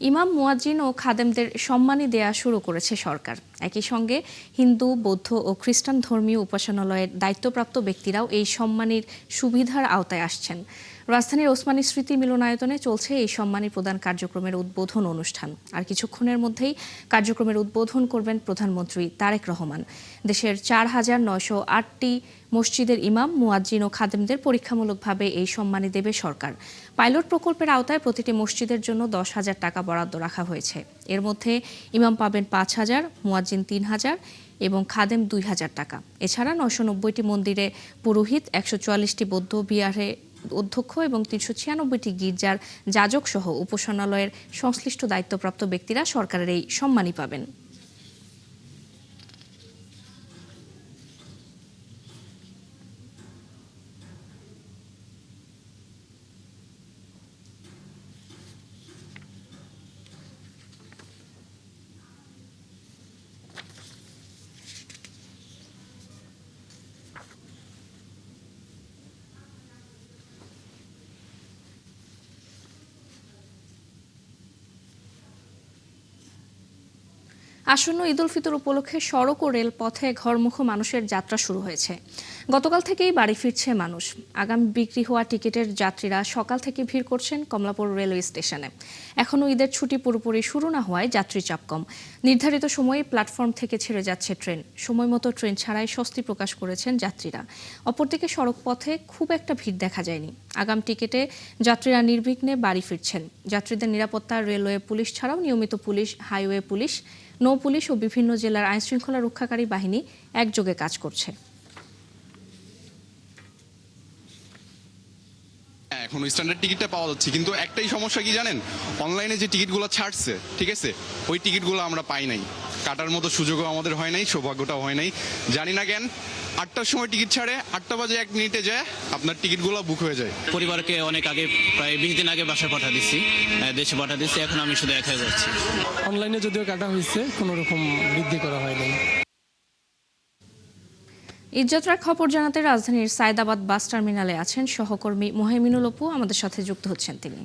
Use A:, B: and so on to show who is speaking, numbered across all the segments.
A: ইমাম, মুয়াজ্জিন ও খাদেমদের সম্মানী দেয়া শুরু করেছে সরকার। একই সঙ্গে হিন্দু, বৌদ্ধ ও খ্রিস্টান ধর্মীয় উপাসনালয়ের দায়িত্বপ্রাপ্ত ব্যক্তিরাও এই সম্মানীর সুবিধার আওতায় আসছেন। রাজধানীর ওসমানী স্মৃতি মিলনায়তনে চলছে এই সম্মানী প্রদান কার্যক্রমের উদ্বোধন অনুষ্ঠান। আর কিছুক্ষণের মধ্যেই কার্যক্রমের উদ্বোধন করবেন প্রধানমন্ত্রী তারেক রহমান। দেশের ৪,৯০৮টি মসজিদের ইমাম, মুয়াজ্জিন ও খাদেমদের পরীক্ষামূলকভাবে এই সম্মানী দেবে সরকার। পাইলট প্রকল্পের আওতায় প্রতিটি মসজিদের জন্য ১০,০০০ টাকা বরাদ্দ রাখা হয়েছে। এর মধ্যে ইমাম পাবেন ৫,০০০, মুয়াজ্জিন ৩,০০০ এবং খাদেম ২,০০০ টাকা। এছাড়া ৯৯০টি মন্দিরে পুরোহিত, ১৪৪টি বৌদ্ধ বিহারে অধ্যক্ষ এবং ৩৯৬টি গির্জার যাজক সহ উপাসনালয়ের সংশ্লিষ্ট দায়িত্বপ্রাপ্ত ব্যক্তিরা সরকারের এই সম্মানী পাবেন। আসন্ন ঈদ উল ফিতর উপলক্ষে সড়ক ও রেলপথে ঘরমুখো মানুষের যাত্রা শুরু হয়েছে। গতকাল থেকেই বাড়ি ফিরছে মানুষ। আগামী বিক্রি হওয়া টিকিটের যাত্রীরা সকাল থেকে ভিড় করছেন কমলাপুর রেলওয়ে স্টেশনে। এখনও ঈদের ছুটি পুরোপুরি শুরু না হওয়ায় যাত্রী চাপ কম। নির্ধারিত সময়ে প্ল্যাটফর্ম থেকে ছেড়ে যাচ্ছে ট্রেন। সময়মতো ট্রেন ছাড়াই স্বস্তি প্রকাশ করেছেন যাত্রীরা। অপরদিকে সড়ক পথে খুব একটা ভিড় দেখা যায়নি। আগাম টিকিটে যাত্রীরা নির্বিঘ্নে বাড়ি ফিরছেন। যাত্রীদের নিরাপত্তা রেলওয়ে পুলিশ ছাড়াও নিয়মিত পুলিশ, হাইওয়ে পুলিশ, নৌ পুলিশ ও বিভিন্ন জেলার আইনশৃঙ্খলা রক্ষাকারী বাহিনী একযোগে কাজ করছে।
B: এখন স্ট্যান্ডার্ড টিকিটটা পাওয়া যাচ্ছে, কিন্তু একটাই সমস্যা কি জানেন, অনলাইনে যে টিকিটগুলো ছাড়ছে, ঠিক আছে, ওই টিকিটগুলো আমরা পাই নাই। কাটার মতো সুযোগও আমাদের হয় নাই, সৌভাগ্যটাও হয় নাই। জানি না কেন ৮টার সময় টিকিট ছাড়ে, ৮টা বাজে ১ মিনিটে যায় আপনার টিকিটগুলো বুক হয়ে যায়।
C: পরিবারকে অনেক আগে, প্রায় ২০ দিন আগে বাসায় পাঠা দিচ্ছি, দেশে পাঠা দিচ্ছি। এখন আমি শুধু একাই যাচ্ছি।
D: অনলাইনে যদিও কাটা হয়েছে, কোনো রকম বৃদ্ধি করা হয়নি।
A: ঈদযাত্রার খবর জানাতে রাজধানীর সায়দাবাদ বাস টার্মিনালে আছেন সহকর্মী মোহাইমিনুল অপু। আমাদের সাথে যুক্ত হচ্ছেন তিনি।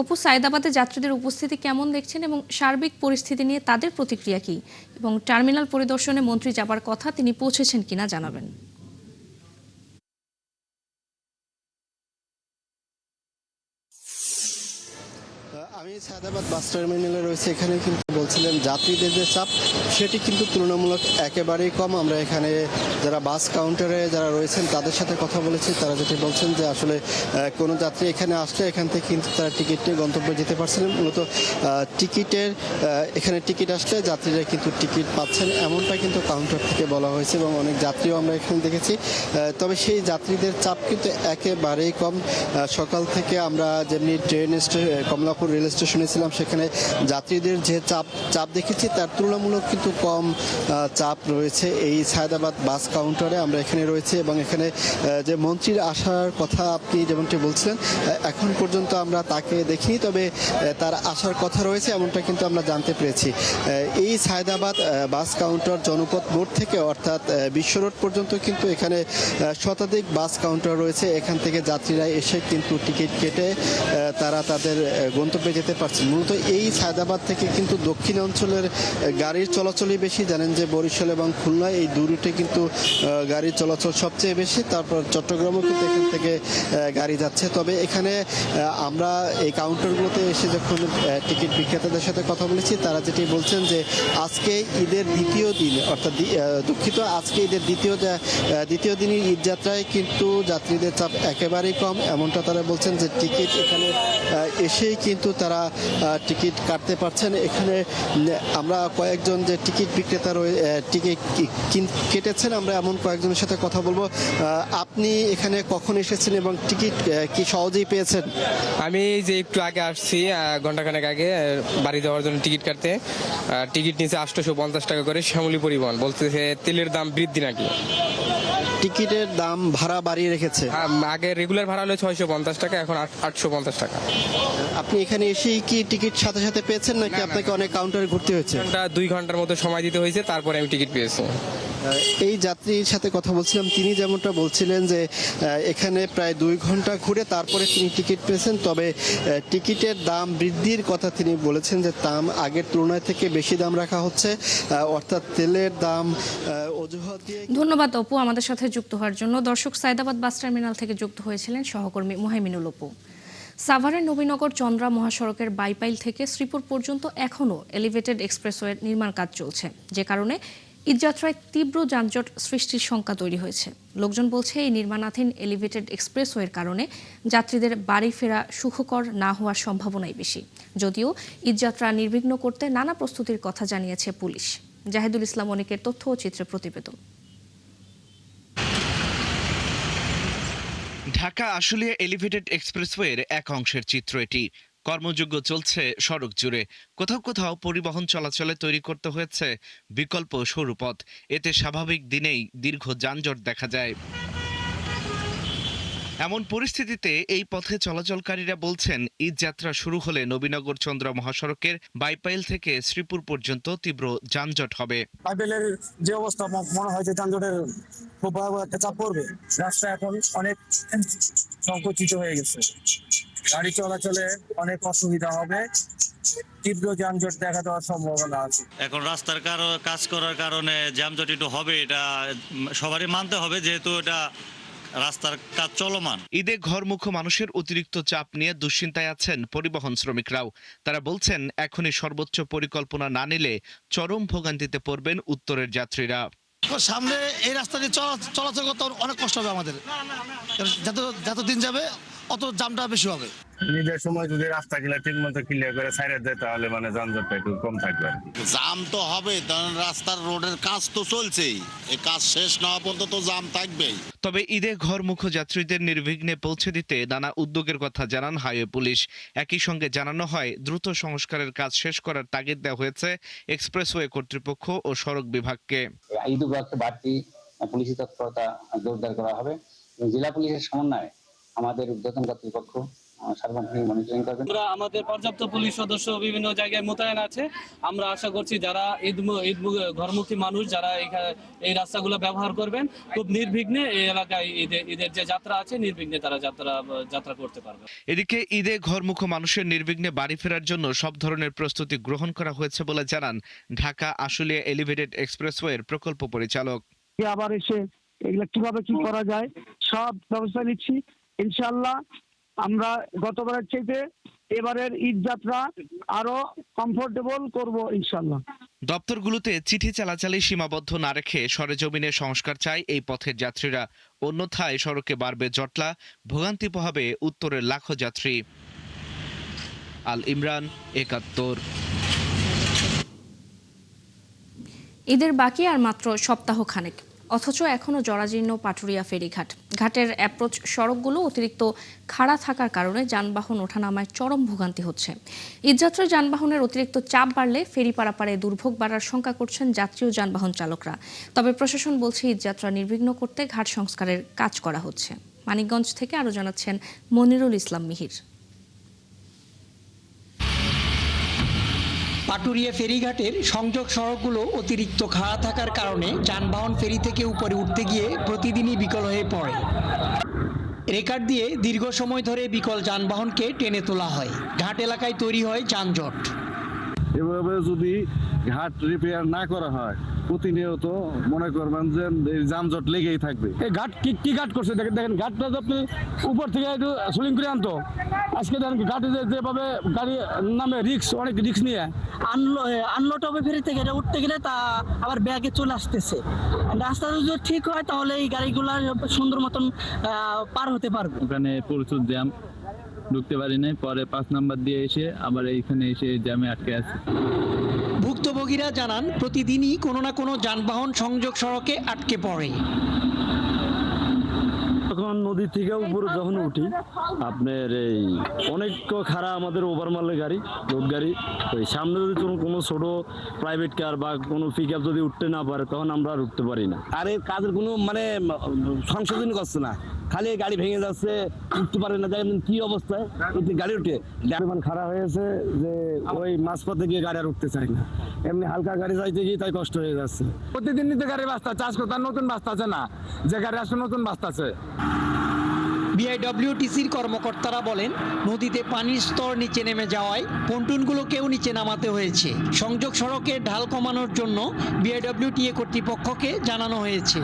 A: অপু, সায়দাবাদে যাত্রীদের উপস্থিতি কেমন দেখছেন এবং সার্বিক পরিস্থিতি নিয়ে তাদের প্রতিক্রিয়া কি, এবং টার্মিনাল পরিদর্শনে মন্ত্রী যাবার কথা তিনি পৌঁছেছেন কিনা জানাবেন।
E: আমি সায়দাবাদ বাস টার্মিনালে রয়েছে। এখানে কিন্তু বলছিলেন যাত্রীদের যে চাপ সেটি কিন্তু তুলনামূলক একেবারেই কম। আমরা এখানে যারা বাস কাউন্টারে যারা রয়েছেন তাদের সাথে কথা বলেছি। তারা যেটি বলছেন যে আসলে কোনো যাত্রী এখানে আসলে এখান থেকে কিন্তু তারা টিকিট নিয়ে গন্তব্যে যেতে পারছেন। মূলত টিকিটের এখানে টিকিট আসলে যাত্রীরা কিন্তু টিকিট পাচ্ছেন, এমনটা কিন্তু কাউন্টার থেকে বলা হয়েছে এবং অনেক যাত্রীও আমরা এখানে দেখেছি। তবে সেই যাত্রীদের চাপ কিন্তু একেবারেই কম। সকাল থেকে আমরা যেমনি ট্রেন কমলাপুর রেল স্টেশনে ছিলাম, সেখানে যাত্রীদের যে চাপ দেখেছি তার তুলনামূলক কিন্তু কম চাপ রয়েছে এই সায়দাবাদ বাস কাউন্টারে। আমরা এখানে রয়েছে এবং এখানে যে মন্ত্রীর আসার কথা আপনি যেমনটি বলছিলেন, এখন পর্যন্ত আমরা তাকে দেখিনি, তবে তার আসার কথা রয়েছে এমনটা কিন্তু আমরা জানতে পেরেছি। এই সায়দাবাদ বাস কাউন্টার জনপথ মোড় থেকে অর্থাৎ বিশ্ব রোড পর্যন্ত কিন্তু এখানে শতাধিক বাস কাউন্টার রয়েছে। এখান থেকে যাত্রীরা এসে কিন্তু টিকিট কেটে তারা তাদের গন্তব্যে যেতে পারছেন। মূলত এই সায়দাবাদ থেকে কিন্তু দক্ষিণ অঞ্চলের গাড়ির চলাচলই বেশি। জানেন যে বরিশাল এবং খুলনা এই দু রুটে কিন্তু গাড়ির চলাচল সবচেয়ে বেশি। তারপর চট্টগ্রামও কিন্তু এখান থেকে গাড়ি যাচ্ছে। তবে এখানে আমরা এই কাউন্টারগুলোতে এসে যখন টিকিট বিক্রেতাদের সাথে কথা বলেছি, তারা যেটি বলছেন যে আজকে ঈদের দ্বিতীয় দিন, অর্থাৎ দুঃখিত, আজকে ঈদের দ্বিতীয় দিনই ঈদযাত্রায় কিন্তু যাত্রীদের চাপ একেবারেই কম, এমনটা তারা বলছেন। যে টিকিট এখানে এসেই কিন্তু তারা টিকিট কাটতে পারছেন। এখানে আমরা কয়েকজন যে টিকিট বিক্রেতা টিকিট কেটেছেন, আমরা এমন কয়েকজনের সাথে কথা বলবো। আপনি এখানে কখন এসেছেন এবং টিকিট কি সহজেই পেয়েছেন?
D: আমি যে একটু আগে আসছি, ঘন্টাখানেক আগে বাড়ি যাওয়ার জন্য টিকিট কাটতে। টিকিট নিচে ৮৫০ টাকা করে শ্যামলী পরিবহন, বলতেছে তেলের দাম বৃদ্ধি নাকি।
E: টিকিটের দাম ভাড়া বাড়িয়ে রেখেছে?
D: আগে রেগুলার ভাড়া হলো ৬৫০ টাকা, এখন ৮৫০ টাকা।
E: আপনি এখানে এসেই কি টিকিট সাথে সাথে পেয়েছেন নাকি আপনাকে অনেক কাউন্টারে ঘুরতে হয়েছে?
D: 2 ঘন্টার মতো সময় দিতে হয়েছে, তারপরে আমি টিকিট পেয়েছি।
E: এই যাত্রীর সাথে কথা বলছিলাম, তিনি যেমনটা বলছিলেন যে এখানে প্রায় 2 ঘন্টা ঘুরে তারপরে তিনি টিকিট পেয়েছেন। তবে টিকিটের দাম বৃদ্ধির কথা তিনি বলেছেন যে দাম আগের তুলনায় থেকে বেশি দাম রাখা হচ্ছে, অর্থাৎ তেলের দাম অজুহাত দিয়ে।
A: ধন্যবাদ অপু আমাদের সাথে যুক্ত হওয়ার জন্য। দর্শক, সায়দাবাদ বাস টার্মিনাল থেকে যুক্ত হয়েছিলেন সহকর্মী মুহাইমিনুল অপু। সাভারের নবীনগর চন্দ্রা মহাসড়কের বাইপাইল থেকে শ্রীপুর পর্যন্ত এখনও এলিভেটেড এক্সপ্রেসওয়ের নির্মাণ কাজ চলছে, যে কারণে ঈদযাত্রায় তীব্র যানজট সৃষ্টির শঙ্কা তৈরি হয়েছে। লোকজন বলছে এই নির্মাণাধীন এলিভেটেড এক্সপ্রেসওয়ের কারণে যাত্রীদের বাড়ি ফেরা সুখকর না হওয়ার সম্ভাবনাই বেশি। যদিও ঈদযাত্রা নির্বিঘ্ন করতে নানা প্রস্তুতির কথা জানিয়েছে পুলিশ। জাহিদুল ইসলাম অনিকের তথ্য ও চিত্র প্রতিবেদন।
F: ঢাকা আশুলিয়া এলিভেটেড এক্সপ্রেসওয়ের এক অংশের চিত্র এটি। কর্মযজ্ঞ চলছে সড়ক জুড়ে। কোথাও কোথাও পরিবহন চলাচলে তৈরি করতে হয়েছে বিকল্প সরু পথ। এতে স্বাভাবিক দিনেই দীর্ঘ যানজট দেখা যায়। এমন পরিস্থিতিতে এই পথে চলাচলকারীরা বলছেন, ঈদযাত্রা শুরু হলে নবীনগর চন্দ্রা মহাসড়কের বাইপাইল থেকে শ্রীপুর পর্যন্ত তীব্র যানজট হবে।
G: বাইপাইলের যে অবস্থা, মনে হয় যে যানজটের খুব ভয়াবহ একটা চাপ পড়বে। রাস্তা এখন অনেক সংকুচিত হয়ে গেছে, গাড়ি চলাচলে অনেক অসুবিধা হবে, তীব্র যানজট দেখা দেওয়ার সম্ভাবনা আছে।
H: এখন রাস্তার কাজ করার কারণে যানজট একটু হবে, এটা সবারই মানতে হবে, যেহেতু এটা রাস্তার কাজ চলমান।
F: ঈদে ঘরমুখ মানুষের অতিরিক্ত চাপ নিয়ে দুশ্চিন্তায় আছেন পরিবহন শ্রমিকরাও। তারা বলছেন, এখনই সর্বোচ্চ পরিকল্পনা না নিলে চরম ভোগান্তিতে পড়বেন উত্তরের যাত্রীরা।
G: সামনে এই রাস্তা দিয়ে চলাচল করতে অনেক কষ্ট হবে আমাদের, যত দিন যাবে অত জামটা বেশি হবে।
I: ঈদের সময় যদি রাস্তাগুলো ঠিক মতো ক্লিয়ার করে সাইডে দেয় তাহলে যানজটটা একটু কম থাকবে।
J: জাম তো হবে, কারণ রাস্তার রোডের কাজ তো চলছেই, এই কাজ শেষ না হওয়া পর্যন্ত তো জাম থাকবেই।
F: তবে ঈদে ঘরমুখ যাত্রীদের নির্বিঘ্নে পৌঁছে দিতে নানা উদ্যোগের কথা জানান হাইওয়ে পুলিশ। একই সঙ্গে জানানো হয়, দ্রুত সংস্কারের কাজ শেষ করার তাগিদ দেওয়া হয়েছে এক্সপ্রেসওয়ে কর্তৃপক্ষ ও সড়ক বিভাগকে।
K: ঈদ উপলক্ষে বাড়তি পুলিশি তৎপরতা জোরদার করা হবে। জেলা পুলিশের সমন্বয়ে আমাদের ঊর্ধ্বতন কর্তৃপক্ষ সার্বক্ষণিক মনিটরিং করবেন।
L: আমাদের পর্যাপ্ত পুলিশ সদস্য বিভিন্ন জায়গায় মোতায়েন আছে। আমরা আশা করছি যারা ঈদ ঘরমুখী মানুষ যারা এই রাস্তাগুলো ব্যবহার করবেন, খুব নির্বিঘ্নে এই এলাকায় ঈদের যে যাত্রা আছে নির্বিঘ্নে তারা যাত্রা করতে পারবে।
F: এদিকে ঈদে ঘরমুখ মানুষের নির্বিঘ্নে বাড়ি ফেরার জন্য সব ধরনের প্রস্তুতি গ্রহণ করা হয়েছে বলে জানান ঢাকা আশুলিয়া এলিভেটেড এক্সপ্রেসওয়ের প্রকল্প পরিচালক।
G: আবার এসে এগুলা কিভাবে কি করা যায় সব ব্যবস্থা নিচ্ছি। ইনশাআল্লাহ আমরা গতবারের চাইতে এবারের ঈদ যাত্রা আরো কমফোর্টেবল করব ইনশাআল্লাহ।
F: দপ্তরগুলোতে চিঠি চালাচালি সীমাবদ্ধ না রেখে সরেজমিনে সংস্কার চায় এই পথের যাত্রীরা। অন্যথায় সড়কে বাড়বে জটলা, ভোগান্তি পোহাবে উত্তরের লাখো যাত্রী। আল ইমরান, ৭১।
A: ঈদের বাকি আর মাত্র সপ্তাহ খানেক, অথচ এখনও জরাজীর্ণ পাটুরিয়া ফেরিঘাট। ঘাটের অ্যাপ্রোচ সড়কগুলো অতিরিক্ত খাড়া থাকার কারণে যানবাহন ওঠানামায় চরম ভোগান্তি হচ্ছে। ঈদযাত্রায় যানবাহনের অতিরিক্ত চাপ বাড়লে ফেরি পারাপারে দুর্ভোগ বাড়ার শঙ্কা করছেন যাত্রী ও যানবাহন চালকরা। তবে প্রশাসন বলছে, ঈদযাত্রা নির্বিঘ্ন করতে ঘাট সংস্কারের কাজ করা হচ্ছে। মানিকগঞ্জ থেকে আরও জানাচ্ছেন মনিরুল ইসলাম মিহির।
M: পাটুরিয়া ফেরিঘাটের সংযোগ সড়কগুলো অতিরিক্ত খাড়া থাকার কারণে যানবাহন ফেরি থেকে উপরে উঠতে গিয়ে প্রতিদিনই বিকল হয়ে পড়ে। রেকার দিয়ে দীর্ঘ সময় ধরে বিকল যানবাহনকে টেনে তোলা হয়। ঘাট এলাকায় তৈরি হয় যানজট।
I: এভাবে যদি ঘাট রিপেয়ার না করা হয়, প্রতিনিয়ত মনে করবেন যে যানজট লেগেই থাকবে।
G: এই ঘাট কি ঘাট করছে দেখেন, ঘাটটা তো আপনি উপর থেকে একটু সুলিং করে আনতো। আজকে দেখেন ঘাটে যেভাবে গাড়ি নামে অনেক রিক্স নিয়ে
M: আনলোড হবে ফেরি থেকে, উঠতে গেলে তা আবার ব্যাগে চলে আসতেছে। রাস্তা যদি ঠিক হয় তাহলে এই গাড়িগুলো সুন্দর মতন পার হতে পারবে।
N: ওখানে প্রচুর জ্যাম, ঢুকতে পারি নাই। পরে 5 নাম্বার দিয়ে এসে আবার এইখানে এসে জ্যামে আটকে আছে।
M: ভুক্তভোগীরা জানান, প্রতিদিনই কোনো না কোনো যানবাহন সংযোগ সড়কে আটকে পড়ে।
I: তখন নদী থেকে উপরে যখন উঠি, আপনার এই অনেক খারাপ আমাদের ওভারমালের গাড়ি, লোড গাড়ি, ওই সামনে যদি কোনো ছোট প্রাইভেট কার বা কোনো পিক আপ যদি উঠতে না পারে, তখন আমরা আর উঠতে পারি না। আর এর কাজের কোনো সংশোধন করছে না, খালি গাড়ি ভেঙে যাচ্ছে, উঠতে পারে না, দেখেন কি অবস্থায় গাড়ি উঠে পরিমাণ খারাপ হয়েছে যে ওই মাঝপথে গিয়ে গাড়ি আর উঠতে চায় না, এমনি হালকা গাড়ি যাইতে গিয়ে তাই কষ্ট হয়ে যাচ্ছে।
G: প্রতিদিন নিতে গাড়ি বাস্তা চাষ করতে নতুন বাস্তা আছে না, যে গাড়ি আসলে নতুন বাস্তা আছে।
M: বিআইডব্লিউটিসির কর্মকর্তারা বলেন, নদীতে পানির স্তর নিচে নেমে যাওয়ায় পন্টুনগুলোকেও নিচে নামাতে হয়েছে। সংযোগ সড়কের ঢাল কমানোর জন্য বিআইডব্লিউটিএ কর্তৃপক্ষকে জানানো হয়েছে।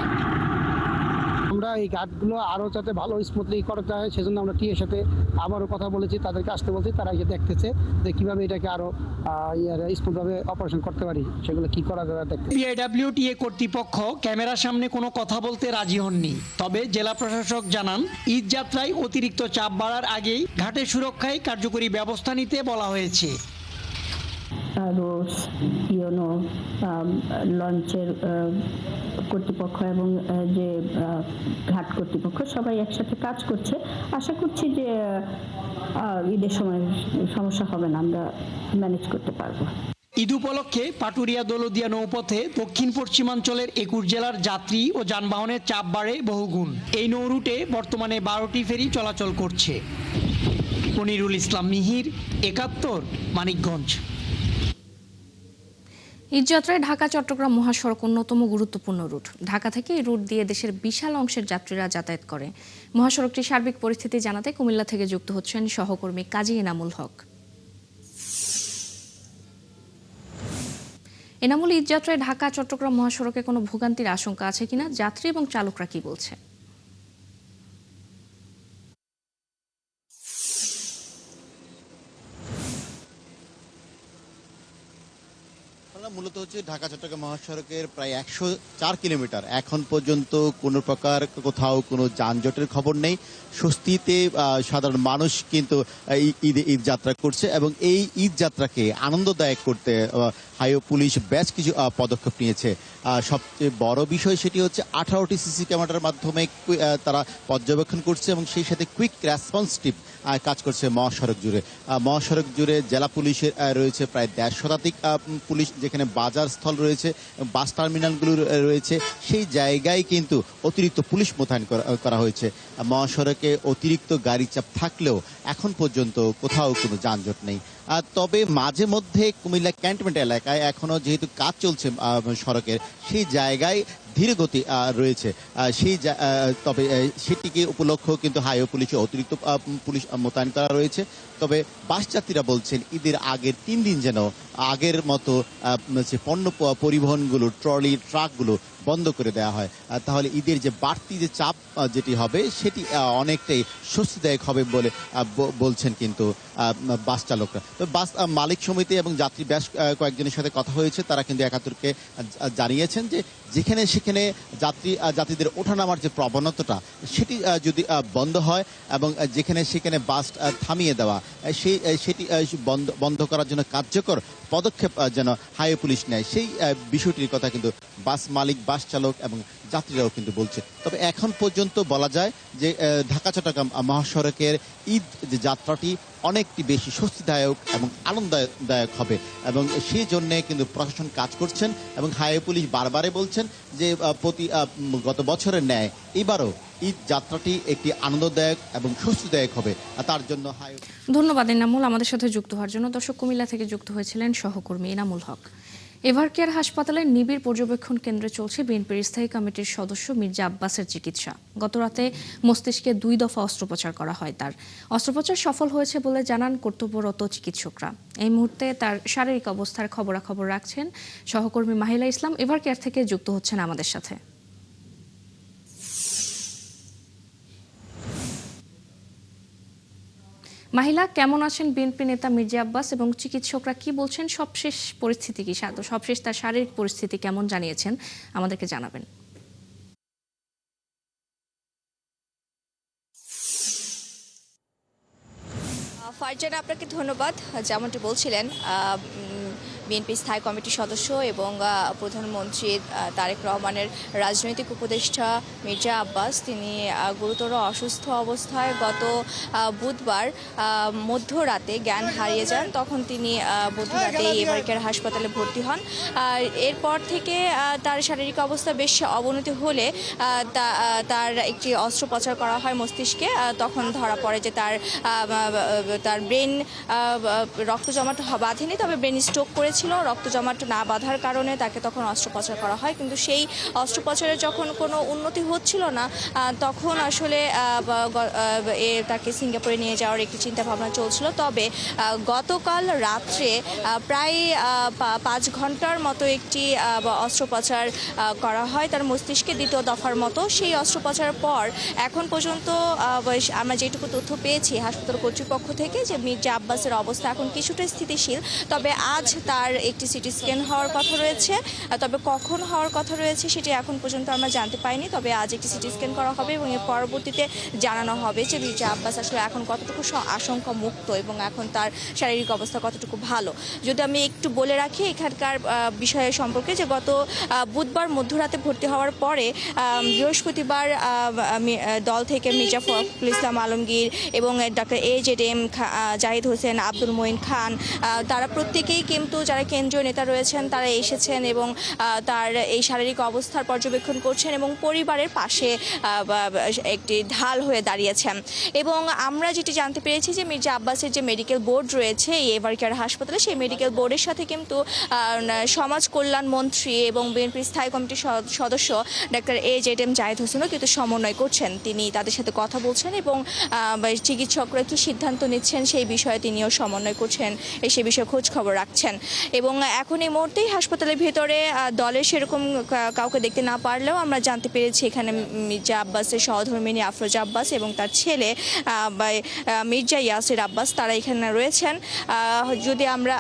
G: আমরা এই ঘাটগুলো আরও যাতে ভালো স্মুথলি করতে হয়, সেজন্য আমরা টিএর সাথে আবারও কথা বলেছি, তাদেরকে আসতে বলছি, তারা এসে দেখতেছে যে কীভাবে এটাকে আরও স্মুথভাবে অপারেশন করতে পারি, সেগুলো কি করা যাবে দেখতে।
M: বিআইডব্লিউটিএ কর্তৃপক্ষ ক্যামেরার সামনে কোনো কথা বলতে রাজি হননি। তবে জেলা প্রশাসক জানান, ঈদ যাত্রায় অতিরিক্ত চাপ বাড়ার আগেই ঘাটের সুরক্ষায় কার্যকরী ব্যবস্থা নিতে বলা হয়েছে।
O: রোডস, ইউনো, লঞ্চের কর্তৃপক্ষ এবং যে ঘাট কর্তৃপক্ষ সবাই একসাথে কাজ করছে। আশা করছি যে ঈদের সময় সমস্যা হবে না, আমরা ম্যানেজ করতে পারবো।
M: ঈদ উপলক্ষে পাটুরিয়া দৌলতদিয়া নৌপথে দক্ষিণ পশ্চিমাঞ্চলের 21 জেলার যাত্রী ও যানবাহনের চাপ বাড়ে বহুগুণ। এই নৌরুটে বর্তমানে 12টি ফেরি চলাচল করছে। মনিরুল ইসলাম মিহির, 71, মানিকগঞ্জ।
A: ঈদযাত্রায় ঢাকা চট্টগ্রাম মহাসড়ক অন্যতম গুরুত্বপূর্ণ রুট। ঢাকা থেকে এই রুট দিয়ে দেশের বিশাল অংশের যাত্রীরা যাতায়াত করে। মহাসড়কটির সার্বিক পরিস্থিতি জানাতে কুমিল্লা থেকে যুক্ত হচ্ছেন সহকর্মী কাজী এনামুল হক। এনামুল, ঈদযাত্রায় ঢাকা চট্টগ্রাম মহাসড়কে কোনো ভোগান্তির আশঙ্কা আছে কিনা, যাত্রী এবং চালকরা কি বলছে?
E: মূলত হচ্ছে ঢাকা চট্টগ্রাম মহাসড়কের প্রায় 104 কিলোমিটার এখন পর্যন্ত কোনো প্রকার কোথাও কোনো যানজটের খবর নেই। স্বস্তিতে সাধারণ মানুষ কিন্তু ঈদ যাত্রা করছে এবং এই ঈদ যাত্রাকে আনন্দদায়ক করতে হাইওয়ে পুলিশ বেশ কিছু পদক্ষেপ নিয়েছে। সবচেয়ে বড় বিষয় সেটি হচ্ছে 18টি সিসি ক্যামেরার মাধ্যমে তারা পর্যবেক্ষণ করছে এবং সেই সাথে কুইক রেসপন্স টিম কাজ করছে মহাসড়ক জুড়ে। মহাসড়ক জুড়ে জেলা পুলিশের রয়েছে প্রায় 1.5 শতাধিক পুলিশ, যেখানে বাজার স্থল রয়েছে, বাস টার্মিনালগুলো রয়েছে, সেই জায়গায় কিন্তু অতিরিক্ত পুলিশ মোতায়েন করা হয়েছে। মহাসড়কে অতিরিক্ত গাড়ি চাপ থাকলেও এখন পর্যন্ত কোথাও কোনো যানজট নেই। তবে মাঝে মধ্যে কুমিল্লা ক্যান্টনমেন্ট এলাকায় এখনো যেহেতু কাজ চলছে সড়কের, সেই জায়গায় ধীর গতি রয়েছে। তবে সেটিকে উপলক্ষ কিন্তু হাইওয়ে পুলিশে অতিরিক্ত পুলিশ মোতায়েন করা রয়েছে। তবে বাস যাত্রীরা বলছেন ঈদের আগের 3 দিন যেন আগের মতো পণ্য পরিবহনগুলো, ট্রলি, ট্রাকগুলো বন্ধ করে দেওয়া হয়, তাহলে ঈদের যে বাড়তি যে চাপ যেটি হবে সেটি অনেকটাই স্বস্তিদায়ক হবে বলে বলছেন কিন্তু বাস চালকরা। তো বাস মালিক সমিতি এবং যাত্রী বেশ কয়েকজনের সাথে কথা হয়েছে, তারা কিন্তু 71কে জানিয়েছেন যে যেখানে সেখানে যাত্রীদের ওঠানামার যে প্রবণতাটা সেটি যদি বন্ধ হয় এবং যেখানে সেখানে বাস থামিয়ে দেওয়া সেটি বন্ধ করার জন্য কার্যকর পদক্ষেপ যেন হাইওয়ে পুলিশ নেয়, সেই বিষয়টির কথা কিন্তু বাস মালিক, বাস চালক এবং যাত্রীরাও কিন্তু বলছে। তবে এখন পর্যন্ত বলা যায় যে ঢাকা চট্টগ্রাম মহাসড়কের ঈদ যে যাত্রাটি অনেকটি বেশি স্বস্তিদায়ক এবং আনন্দদায়ক হবে এবং সেই জন্যে কিন্তু প্রশাসন কাজ করছেন এবং হাইওয়ে পুলিশ বারবারে বলছেন যে গত বছরের ন্যায় এবারও ঈদ যাত্রাটি একটি আনন্দদায়ক এবং স্বস্তিদায়ক হবে। তার জন্য
A: ধন্যবাদ এনামুল আমাদের সাথে যুক্ত হওয়ার জন্য। দর্শক, কুমিল্লা থেকে যুক্ত হয়েছিলেন সহকর্মী এনামুল হক। এভারকেয়ার হাসপাতালের নিবিড় পর্যবেক্ষণ কেন্দ্রে চলছে বিএনপির স্থায়ী কমিটির সদস্য মির্জা আব্বাসের চিকিৎসা। গতরাতে মস্তিষ্কে 2 দফা অস্ত্রোপচার করা হয়। তার অস্ত্রোপচার সফল হয়েছে বলে জানান কর্তব্যরত চিকিৎসকরা। এই মুহূর্তে তার শারীরিক অবস্থার খবরাখবর রাখছেন সহকর্মী মাহিলা ইসলাম, এভারকেয়ার থেকে যুক্ত হচ্ছেন আমাদের সাথে। মাহিলা, কেমন আছেন বিএনপি নেতা মির্জা আব্বাস এবং চিকিৎসকরা কি বলছেন? সবশেষ পরিস্থিতি কি, সবশেষ তার শারীরিক পরিস্থিতি কেমন জানিয়েছেন আমাদেরকে জানাবেন।
P: ফারজানা, আপনাকে ধন্যবাদ। যেমনটি বলছিলেন, বিএনপি স্থায়ী কমিটির সদস্য এবং প্রধানমন্ত্রী তারেক রহমানের রাজনৈতিক উপদেষ্টা মির্জা আব্বাস, তিনি গুরুতর অসুস্থ অবস্থায় গত বুধবার মধ্যরাতে জ্ঞান হারিয়ে যান। তখন তিনি মধ্যরাতে এভার কেয়ার হাসপাতালে ভর্তি হন। এরপর থেকে তার শারীরিক অবস্থা বেশ অবনতি হলে তার একটি অস্ত্রোপচার করা হয় মস্তিষ্কে। তখন ধরা পড়ে যে তার ব্রেন রক্ত জমাট বাঁধেনি, তবে ব্রেন স্ট্রোক করেছিল। রক্ত জমাট না বাঁধার কারণে তাকে তখন অস্ত্রোপচার করা হয়, কিন্তু সেই অস্ত্রোপচারে যখন কোনো উন্নতি হচ্ছিল না, তখন আসলে তাকে সিঙ্গাপুরে নিয়ে যাওয়ার একটি চিন্তা ভাবনা চলছিল। তবে গতকাল রাত্রে প্রায় 5 ঘন্টার মতো একটি অস্ত্রোপচার করা হয় তার মস্তিষ্কে, দ্বিতীয় দফার মতো। সেই অস্ত্রোপচারের পর এখন পর্যন্ত আমরা যেটুকু তথ্য পেয়েছি হাসপাতাল কর্তৃপক্ষ থেকে, যে মির্জা আব্বাসের অবস্থা এখন কিছুটা স্থিতিশীল। তবে আজ তার একটি সিটি স্ক্যান হওয়ার কথা রয়েছে, তবে কখন হওয়ার কথা রয়েছে সেটি এখন পর্যন্ত আমরা জানতে পাইনি। তবে আজ একটি সিটি স্ক্যান করা হবে এবং এর পরবর্তীতে জানানো হবে যে মির্জা আব্বাস আসলে এখন কতটুকু আশঙ্কা মুক্ত এবং এখন তার শারীরিক অবস্থা কতটুকু ভালো। যদি আমি একটু বলে রাখি এখানকার বিষয় সম্পর্কে, যে গত বুধবার মধ্যরাতে ভর্তি হওয়ার পরে বৃহস্পতিবার দল থেকে মির্জা ফখরুল ইসলাম আলমগীর এবং ডক্টর AJM জাহিদ হোসেন, আব্দুল মঈন খান, তারা প্রত্যেকেই কিন্তু যারা কেন্দ্রীয় নেতা রয়েছেন তারা এসেছেন এবং তার এই শারীরিক অবস্থার পর্যবেক্ষণ করছেন এবং পরিবারের পাশে একটি ঢাল হয়ে দাঁড়িয়েছেন। এবং আমরা যেটি জানতে পেরেছি যে মির্জা আব্বাসের যে মেডিকেল বোর্ড রয়েছে এই এভার কেয়ার হাসপাতালে, সেই মেডিকেল বোর্ডের সাথে কিন্তু সমাজ কল্যাণ মন্ত্রী এবং বিএনপির স্থায়ী কমিটির সদস্য ডক্টর AJM জাহিদ হোসেনও কিন্তু সমন্বয় করছেন। তিনি তাদের সাথে কথা বলছেন এবং চিকিৎসকরা কী সিদ্ধান্ত নিচ্ছেন সেই বিষয়ে তিনিও সমন্বয় করছেন, সে বিষয়ে খোঁজ খবর রাখছেন। এবং এখন এই মুহূর্তেই হাসপাতালের ভেতরে দলের সেরকম কাউকে দেখতে না পারলেও আমরা জানতে পেরেছি এখানে মির্জা আব্বাসের সহধর্মিনী আফরোজা আব্বাস এবং তার ছেলে মির্জা ইয়াসির আব্বাস, তারা এখানে রয়েছেন। যদি আমরা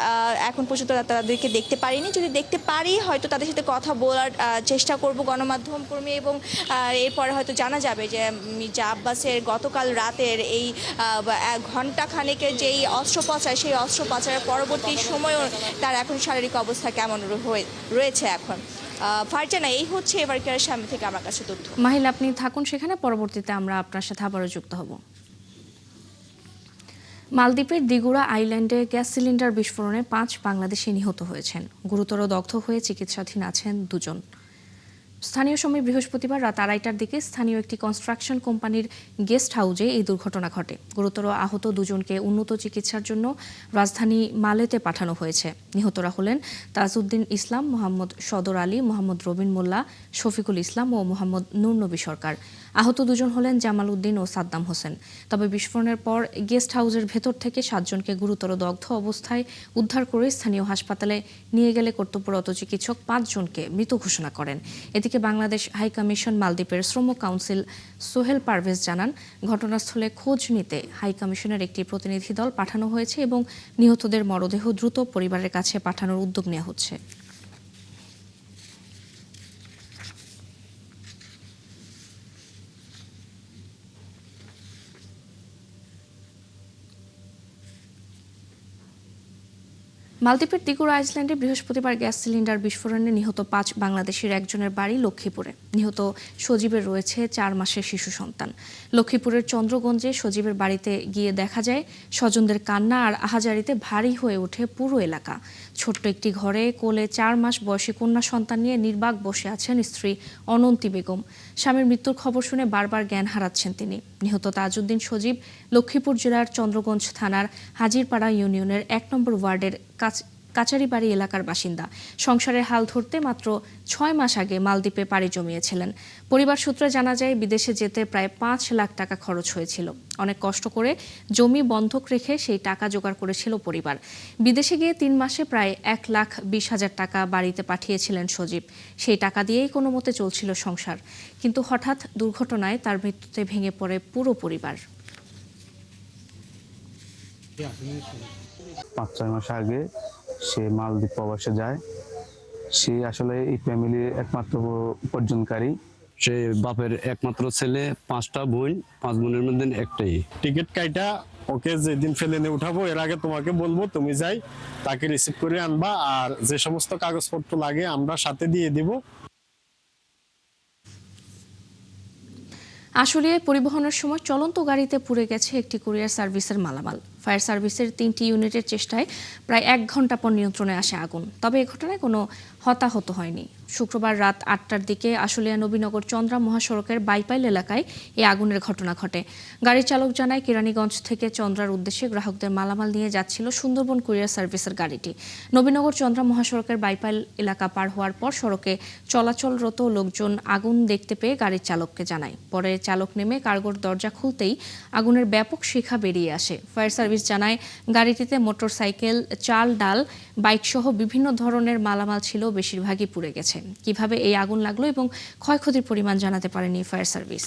P: এখন পর্যন্ত তাদেরকে দেখতে পারিনি, যদি দেখতে পারি হয়তো তাদের সাথে কথা বলার চেষ্টা করব গণমাধ্যম কর্মী, এবং এরপরে হয়তো জানা যাবে যে মির্জা আব্বাসের গতকাল রাতের এই ঘণ্টা খানেকের যেই অস্ত্রোপচার, সেই অস্ত্রোপচারের পরবর্তী সময়ও তার এখন শারীরিক অবস্থা কেমন রয়েছে এখন। ফারজানা, এই হচ্ছে এভার কেয়ারের সামনে থেকে আমার কাছে তথ্য।
A: মাহিল, আপনি থাকুন সেখানে, পরবর্তীতে আমরা আপনার সাথে আবারও যুক্ত হব। মালদ্বীপের দিগুড়া আইল্যান্ডে গ্যাস সিলিন্ডার বিস্ফোরণে 5 বাংলাদেশি নিহত হয়েছেন। গুরুতর দগ্ধ হয়ে চিকিৎসাধীন আছেন 2 জন। স্থানীয় সময় বৃহস্পতিবার রাত 2:30টার দিকে স্থানীয় একটি কনস্ট্রাকশন কোম্পানির গেস্ট হাউসে এই দুর্ঘটনা ঘটে। গুরুতর আহত 2 জনকে উন্নত চিকিৎসার জন্য রাজধানী মালেতে পাঠানো হয়েছে। নিহতরা হলেন তাজউদ্দিন ইসলাম, মোহাম্মদ সদর আলী, মোহাম্মদ রবিন মোল্লা, শফিকুল ইসলাম ও মোহাম্মদ নূর নবী সরকার। আহত 2 জন হলেন জামাল উদ্দিন ও সাদ্দাম হোসেন। তবে বিস্ফোরণের পর গেস্ট হাউসের ভেতর থেকে 7 জনকে গুরুতর দগ্ধ অবস্থায় উদ্ধার করে স্থানীয় হাসপাতালে নিয়ে গেলে কর্তব্যরত চিকিৎসক 5 জনকে মৃত ঘোষণা করেন। এদিকে বাংলাদেশ হাইকমিশন মালদ্বীপের শ্রম কাউন্সিল সোহেল পারভেজ জানান, ঘটনাস্থলে খোঁজ নিতে হাইকমিশনের একটি প্রতিনিধি দল পাঠানো হয়েছে এবং নিহতদের মরদেহ দ্রুত পরিবারের কাছে পাঠানোর উদ্যোগ নেওয়া হচ্ছে। মালদ্বীপের দিগুড়া আইল্যান্ডে বৃহস্পতিবার গ্যাস সিলিন্ডার বিস্ফোরণে নিহত 5 বাংলাদেশের একজনের বাড়ি লক্ষ্মীপুরে। নিহত সজীবের রয়েছে 4 মাসের শিশু সন্তান। লক্ষ্মীপুরের চন্দ্রগঞ্জে সজীবের বাড়িতে গিয়ে দেখা যায় স্বজনদের কান্না আর আহাজারিতে ভারী হয়ে ওঠে পুরো এলাকা। ছোট্ট একটি ঘরে কোলে 4 মাস বয়সী কন্যা সন্তান নিয়ে নির্বাক বসে আছেন স্ত্রী অনন্তী বেগম। স্বামীর মৃত্যুর খবর শুনে বারবার জ্ঞান হারাচ্ছেন তিনি। নিহত তাজউদ্দিন সজীব লক্ষ্মীপুর জেলার চন্দ্রগঞ্জ থানার হাজিরপাড়া ইউনিয়নের 1 নম্বর ওয়ার্ডের কাচারিবাড়ি এলাকার বাসিন্দা। সংসারের হাল ধরতে মাত্র 6 মাস আগে মালদ্বীপে পাড়ি জমিয়েছিলেন। পরিবার সূত্রে জানা যায় বিদেশে যেতে প্রায় 5 লাখ টাকা খরচ হয়েছিল। অনেক কষ্ট করে জমি বন্ধক রেখে সেই টাকা জোগাড় করেছিল পরিবার। বিদেশে গিয়ে 3 মাসে প্রায় 1,20,000 টাকা বাড়িতে পাঠিয়েছিলেন সজীব। সেই টাকা দিয়েই কোনো মতে চলছিল সংসার। কিন্তু হঠাৎ দুর্ঘটনায় তার মৃত্যুতে ভেঙে পড়ে পুরো পরিবার।
Q: 5-6 মাস আগে সে মালদ্বীপ প্রবাসে যায়। সে আসলে এই ফ্যামিলির একমাত্র উপার্জনকারী।
I: সে বাপের একমাত্র ছেলে, 5টা বোন, 5 বোনের মধ্যে একটাই। টিকিট কাইটা
R: ওকে যেদিন ফেলেনে উঠাবো এর আগে তোমাকে বলবো, তুমি যাই তাকে রিসিভ করে আনবা, আর যে সমস্ত কাগজপত্র লাগে আমরা সাথে দিয়ে দিব।
A: আশুলিয়ায় পরিবহনের সময় চলন্ত গাড়িতে পুড়ে গেছে একটি কুরিয়ার সার্ভিসের মালামাল। ফায়ার সার্ভিসের 3টি ইউনিটের চেষ্টায় প্রায় 1 ঘন্টা পর নিয়ন্ত্রণে আসে আগুন। তবে এ ঘটনায় কোনো হতাহত হয়নি। শুক্রবার রাত 8টার দিকে আশুলিয়া নবীনগর চন্দ্রা মহাসড়কের বাইপাইল এলাকায় এই আগুনের ঘটনা ঘটে। গাড়ির চালক জানায় কেরানীগঞ্জ থেকে চন্দ্রার উদ্দেশ্যে গ্রাহকদের মালামাল নিয়ে যাচ্ছিল সুন্দরবন কুরিয়ার সার্ভিসের গাড়িটি। নবীনগর চন্দ্রা মহাসড়কের বাইপাইল এলাকা পার হওয়ার পর সড়কে চলাচলরত লোকজন আগুন দেখতে পেয়ে গাড়ির চালককে জানায়। পরে চালক নেমে কার্গোর দরজা খুলতেই আগুনের ব্যাপক শিখা বেরিয়ে আসে। ফায়ার সার্ভিস জানায় গাড়িটিতে মোটরসাইকেল, চাল, ডাল, বাইক সহ বিভিন্ন ধরনের মালামাল ছিল, বেশিরভাগই পুড়ে গেছে। কিভাবে এই আগুন লাগলো এবং ক্ষয়ক্ষতির পরিমাণ জানাতে পারেনি ফায়ার সার্ভিস।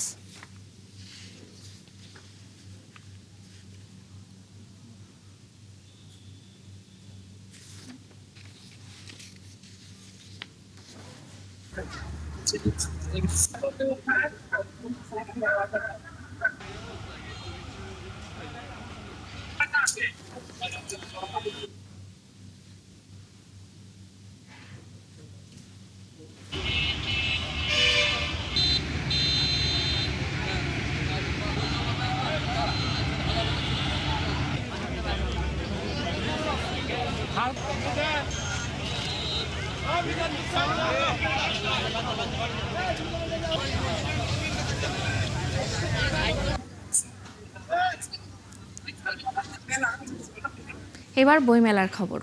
A: এবার বইমেলার খবর।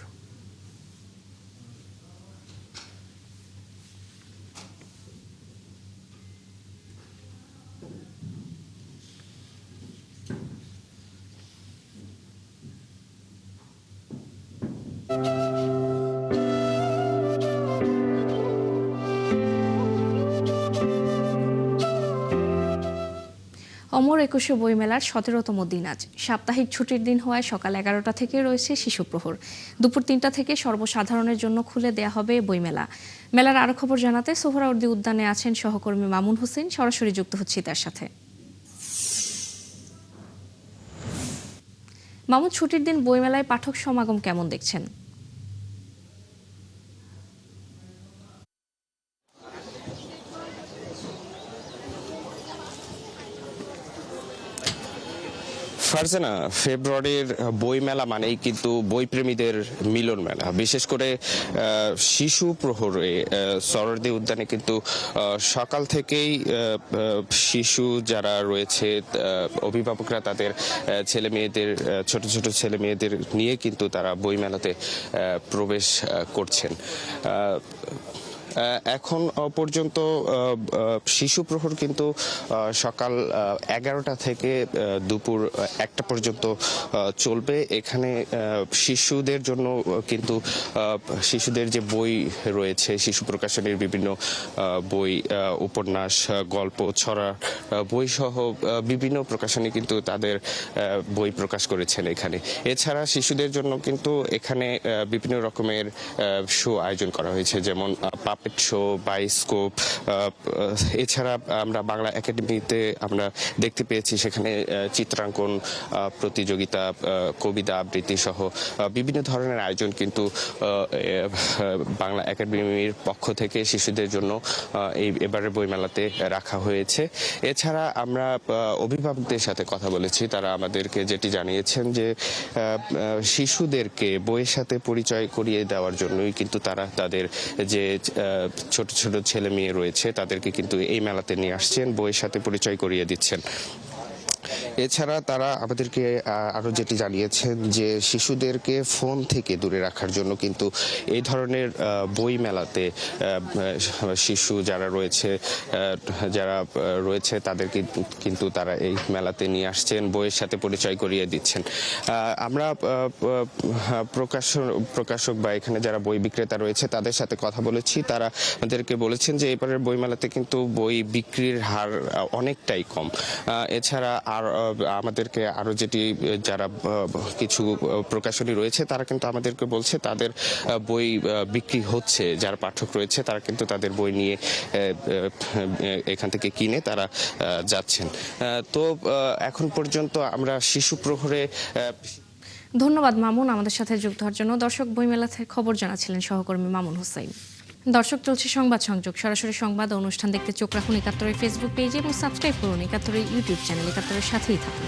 A: অমর 21শে বইমেলার 17তম দিন আজ। সাপ্তাহিক ছুটির দিন হওয়ায় সকাল 11টা থেকে রয়েছে শিশু প্রহর। দুপুর 3টা থেকে সর্বসাধারণের জন্য খুলে দেয়া হবে বইমেলা। মেলার আরো খবর জানাতে সোহরাওয়ার্দী উদ্যানে আছেন সহকর্মী মামুন হোসেন। সরাসরি যুক্ত হচ্ছি তার সাথে। মামুন, ছুটির দিন বইমেলায় পাঠক সমাগম কেমন দেখছেন?
S: ফারজানা, ফেব্রুয়ারির বইমেলা মানেই কিন্তু বইপ্রেমীদের মিলন মেলা। বিশেষ করে শিশু প্রহরে সোহরাওয়ার্দী উদ্যানে কিন্তু সকাল থেকেই শিশু যারা রয়েছে, অভিভাবকরা তাদের ছেলে মেয়েদের, ছোট ছোট ছেলে মেয়েদের নিয়ে কিন্তু তারা বইমেলাতে প্রবেশ করছেন। এখন পর্যন্ত শিশু প্রহর কিন্তু সকাল 11টা থেকে দুপুর 1টা পর্যন্ত চলবে। এখানে শিশুদের জন্য কিন্তু শিশুদের যে বই রয়েছে, শিশু প্রকাশনীর বিভিন্ন বই, উপন্যাস, গল্প, ছড়া বই সহ বিভিন্ন প্রকাশনী কিন্তু তাদের বই প্রকাশ করেছেন এখানে। এছাড়া শিশুদের জন্য কিন্তু এখানে বিভিন্ন রকমের শো আয়োজন করা হয়েছে, যেমন পাপেট শো, বায়োস্কোপ। এছাড়া আমরা বাংলা একাডেমিতে আমরা দেখতে পেয়েছি সেখানে চিত্রাঙ্কন প্রতিযোগিতা, কবিতা আবৃত্তি সহ বিভিন্ন ধরনের আয়োজন কিন্তু বাংলা একাডেমির পক্ষ থেকে শিশুদের জন্য এই এবারের বইমেলাতে রাখা হয়েছে। এছাড়া আমরা অভিভাবকদের সাথে কথা বলেছি, তারা আমাদেরকে যেটি জানিয়েছেন যে শিশুদেরকে বইয়ের সাথে পরিচয় করিয়ে দেওয়ার জন্যই কিন্তু তারা তাদের যে ছোট ছোট ছেলে মেয়ে রয়েছে তাদেরকে কিন্তু এই মেলাতে নিয়ে আসছেন, বইয়ের সাথে পরিচয় করিয়ে দিচ্ছেন। এছাড়া তারা আমাদেরকে আরো যেটি জানিয়েছেন যে শিশুদেরকে ফোন থেকে দূরে রাখার জন্য কিন্তু এই ধরনের বই মেলাতে শিশু যারা রয়েছে তাদেরকে কিন্তু তারা এই মেলাতে নিয়ে আসছেন, বইয়ের সাথে পরিচয় করিয়ে দিচ্ছেন। আমরা প্রকাশক বা এখানে যারা বই বিক্রেতা রয়েছে তাদের সাথে কথা বলেছি, তারা আমাদেরকে বলেছেন যে এবারের বই মেলাতে কিন্তু বই বিক্রির হার অনেকটাই কম। এছাড়া আর আমাদেরকে আরো যেটি যারা কিছু প্রকাশনী রয়েছে তারা কিন্তু আমাদেরকে বলছে তাদের বই বিক্রি হচ্ছে, যারা পাঠক রয়েছে তারা কিন্তু তাদের বই নিয়ে এখান থেকে কিনে তারা যাচ্ছেন। তো এখন পর্যন্ত আমরা শিশু প্রহরে
A: ধন্যবাদ মামুন আমাদের সাথে যুক্ত হওয়ার জন্য। দর্শক, বইমেলা থেকে খবর জানাচ্ছিলেন সহকর্মী মামুন হোসেন। দর্শক, চলছে সংবাদ সংযোগ। সরাসরি সংবাদ ও অনুষ্ঠান দেখতে চোখ রাখুন ৭১ ফেসবুক পেজে এবং সাবস্ক্রাইব করুন ৭১ ইউটিউব চ্যানেল। ৭১ সাথেই থাকুন।